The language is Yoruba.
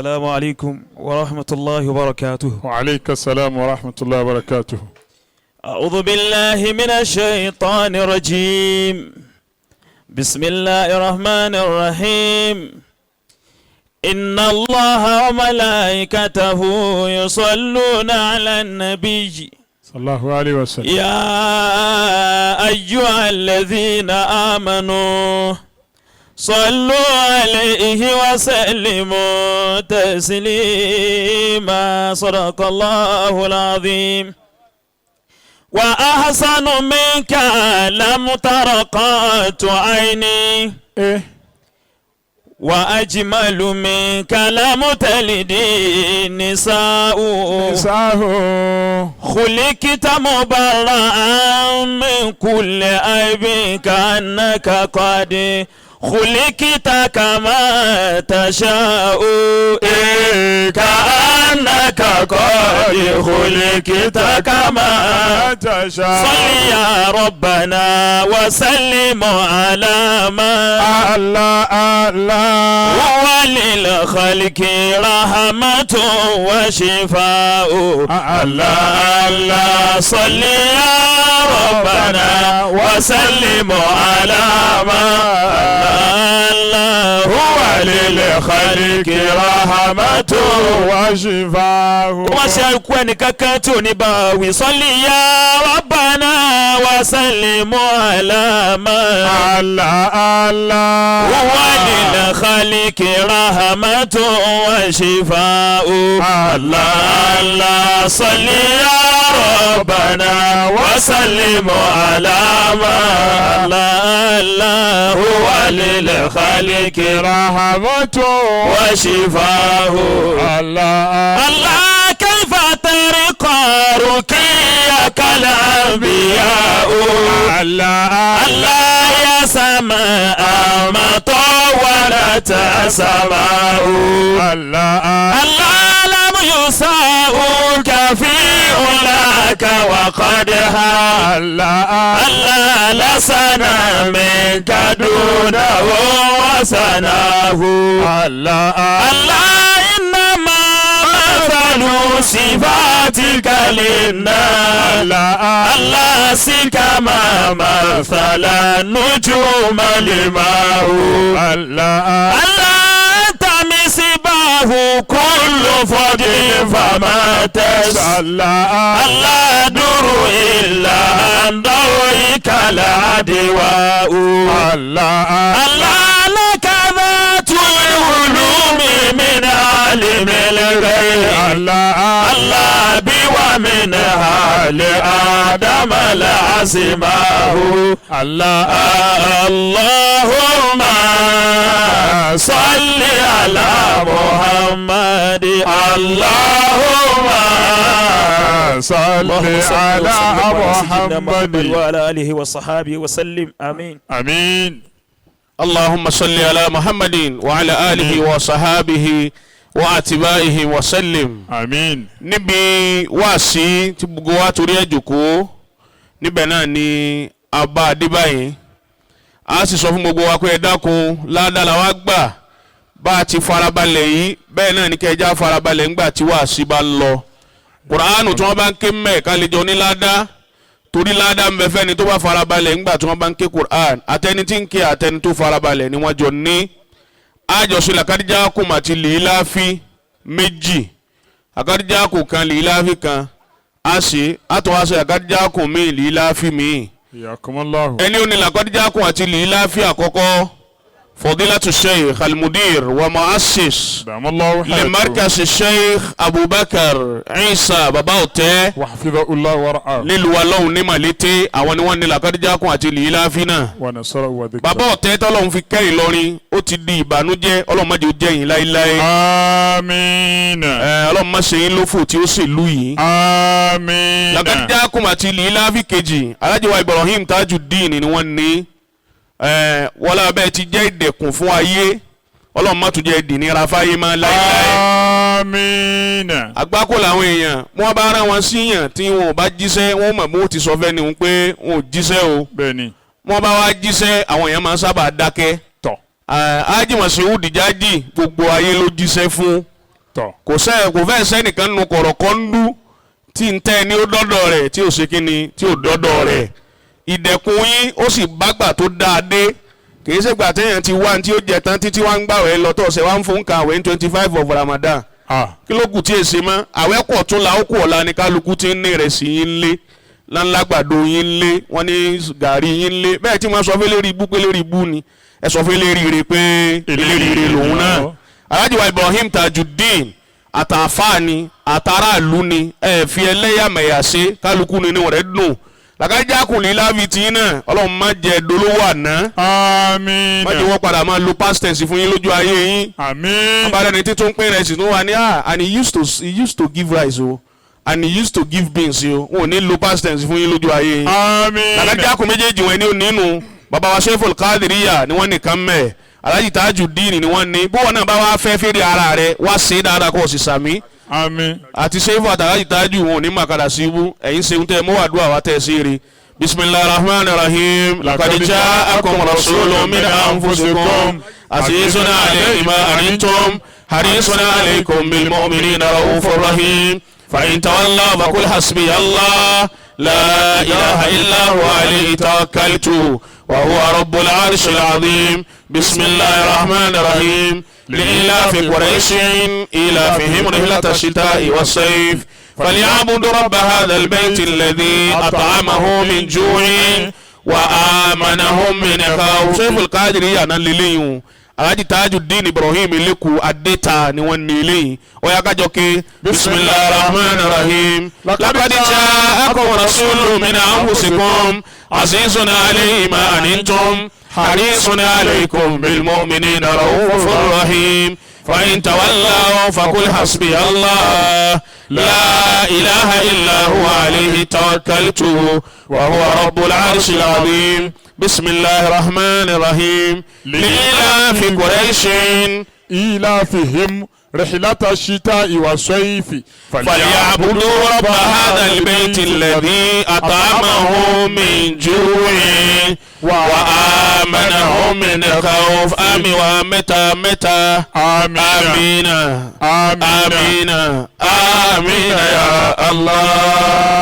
السلام عليكم ورحمة الله وبركاته. وعليك السلام ورحمة الله وبركاته. أعوذ بالله من الشيطان الرجيم. بسم الله الرحمن الرحيم. إن الله وملائكته يصلون على النبي صلى الله عليه وسلم. يا أيها الذين آمنوا صلوا عليه وسلموا تسليما. صدق الله العظيم. وأحسن منك لم تر قط عيني وأجمل منك لم تلد النساء. خلقت مبرأ من كل عيب كأنك قد خلقت كما تشاء. كأنك قد خلقت كما تشاء. صل يا ربنا وسلم على ما الله هو للخلق رحمة وشفاء. الله صل يا ربنا وسلم على ما الله هو للخلق رحمة وشفاء. wọ́n ṣe ikú ẹnìkankan tí ò ní bá wí. sọ́lì ya rabbana wa sallimu ala ma Allah huwa lil khaliqi rahmatun wa shifa'u. Allah sọ́lì ya rabbana wa sallimu ala ma Allah huwa lil khaliqi rahmatun wa shifa'u. Allah kayfa tariqa ruqiyaka al-anbiya'u. Allah ya sama'a ma tawalat sama'u. Allah lam yusa'uka fi ulaka wa qadha. Allah la sana minka dunahu wa sanahu. Allah innama mathalu sifatika linnas. Allah sikama mathala nujuma limau. Allah misbahu kullu fadlin fama tasalla. Allah duru illa andawika la diwa'u. Allah laka dhatul ulumi min alimil ghaib. Allah biwa min hali adam la asmahu. Allahumma salli ala Muhammad. Allahumma salli ala Muhammad wa ala alihi wa sahbihi wa sallim. Amin. Amin. اللهم صل على محمد وعلى آله وصحابه واتباعه وسلم. Amin. níbi wáàsí tí gbogbo wa torí ẹ̀ jókòó níbẹ̀ náà ni abá adébáyé a sì sọ fún gbogbo wa pé ẹ dákun ládàá la wá gbà bá a ti farabalẹ̀ yìí bẹ́ẹ̀ náà ni kẹjá farabalẹ̀ ńgbà tí wáàsí bá ń lọ. Kùránù tí wọ́n bá ń ké mẹ́ ká lè jọ ní ládàá torí ládàá ń bẹ fẹ́ni tó bá farabalẹ̀ ńgbà tí wọ́n bá ń ké Kùránù àtẹni tí ń ké àtẹni tó farabalẹ̀ ni wọ́n jọ ní. àjọṣe làkàdíjà kùn àti lèéláfi méjì àkàdíjà kùn kan lèéláfi kan a ṣe àtọwáṣe làkàdíjà kùn mí lèéláfi mí. ẹni ó ní làkàdíjà kùn àti lèéláfi àkọ́kọ́ فضيلة الشيخ المدير ومؤسس لمركز الشيخ أبو بكر عيسى باباوتي وحفظه الله ورعاه للولو نمالتي أواني واني لقد جاكم أتلي إلا فينا ونصره وذكره باباوتي تولون في كي لوري أتدي بانوجي أولو مجو جين لا إلا آمين أولو ما سيين لفو تيوسي لوي آمين لقد جاكم أتلي إلا في كيجي ألاجي إبراهيم تاج الدين نواني wọ́n abẹ́ ti jẹ́ ìdẹ̀kùn fún ayé ọlọ́run má tún jẹ́ ìdìnnira fáyé máa láíláí. àmín. àgbákò làwọn èèyàn wọ́n bá ara wọn síyàn tí wọn ò bá jíṣẹ́ wọ́n mọ̀ bó ti sọ fẹ́ ni wọn pé wọn ò jíṣẹ́ o. bẹ́ẹ̀ni. wọ́n bá wá jíṣẹ́ àwọn èèyàn máa ń sábà dákẹ́. tọ̀. Ájì Mọ̀síúdù Jájì gbogbo ayé ló jíṣẹ́ fún kò fẹ́ sẹ́nìkan nu kọ̀rọ̀kọ́ ń dú tí ń tẹ́ ni ó dọ́dọ̀ rẹ̀ tí ò ṣe kíni tí ò dọ́dọ̀ rẹ̀ ìdẹ̀kùn yín ó sì bágbà tó dáa dé kìí ṣe gbà téèyàn ti wá tí ó jẹ tán títí wá ń gbàwẹ̀ lọ tó ṣe wá ń fún kàwé ní 25 of Ramadan kí ló kù tí èsì mọ́ àwẹ̀ kọ̀ tún la ó kù ọ̀la ní kálukú tí ń ní ìrẹsì yín lé láńlágbàdo yín lé wọ́n ní gàrí yín lé bẹ́ẹ̀ tí wọ́n sọ fẹ́ lérí ibú pé lérí ibú ni ẹ sọ fẹ́ lérí ire pé lérí ire lòun náà Alhaji wa Ibrahim Tajuddin àtàfáàní àtàràlú ni ẹ fi ẹlẹ́yàmẹ̀yà ṣe kálukú ni níwọ̀n rẹ̀ dùn làkàjá kùnlé láfi tí náà Ọlọ́run má jẹ́ dolówó àná. àmín. má jẹ́ wọ́n padà máa lo past tense fún yín lójú ayé yín. àmín. abalẹ̀ ní títún pín rẹ̀ sí tó wà ní and he used to give rice o and he used to give beans o wọn ò ní lo past tense fún yín lójú ayé yín. àmín. làkàjá kùn méjèèjì wọn ni ó nínú bàbá wa Sheikhul Qadiriyya ni wọ́n nìkan mẹ́ Alhaji Tajuddin ni wọ́n ní bó wọn náà bá wá fẹ́ fèrè ara rẹ̀ wá ṣe dáadáa kó o sì sàmí. àmín. àti Sheikh Alhaji Taju wọn ò ní màkàdà sí ibú ẹ̀yin ṣeun tẹ́ mọ́ wàdúrà wa tẹ́ sí rí. bismillahir rahmanir rahim laqad ja'akum rasulun min anfusikum azizun alayhi ma anittum harisun alaykum bil mu'minina raufur rahim fa in tawallaw faqul hasbiyallah la ilaha illa huwa alayhi tawakkaltu wa huwa rabbul arshil azim. bismillahir rahmanir rahim لإلاف قريش إلافهم رحلة الشتاء والصيف فليعبدوا رب هذا البيت الذي أطعمه من جوع وآمنهم من خوف. Sheikhul Qadiriyya náà lélẹ́yìn Alhaji Tajuddin Ibrahim Eleku Adeta ni wọ́n ní eléyìí ó yá kájọ ké bismillahir rahmanir rahim laqad ja'akum rasulun min anfusikum azizun alayhi ma anittum harisun alaykum bil mu'minina raufur rahim fa in tawallaw faqul hasbiyallah la ilaha illa huwa alayhi tawakkaltu wa huwa rabbul arshil azim. bismillahir rahmanir rahim لإلاف قريش إيلافهم رحلة الشتاء والصيف فليعبدوا رب هذا البيت الذي أطعمهم من جوع وآمنهم من خوف. آمين ومتى متى آمين آمين آمين آمين يا الله.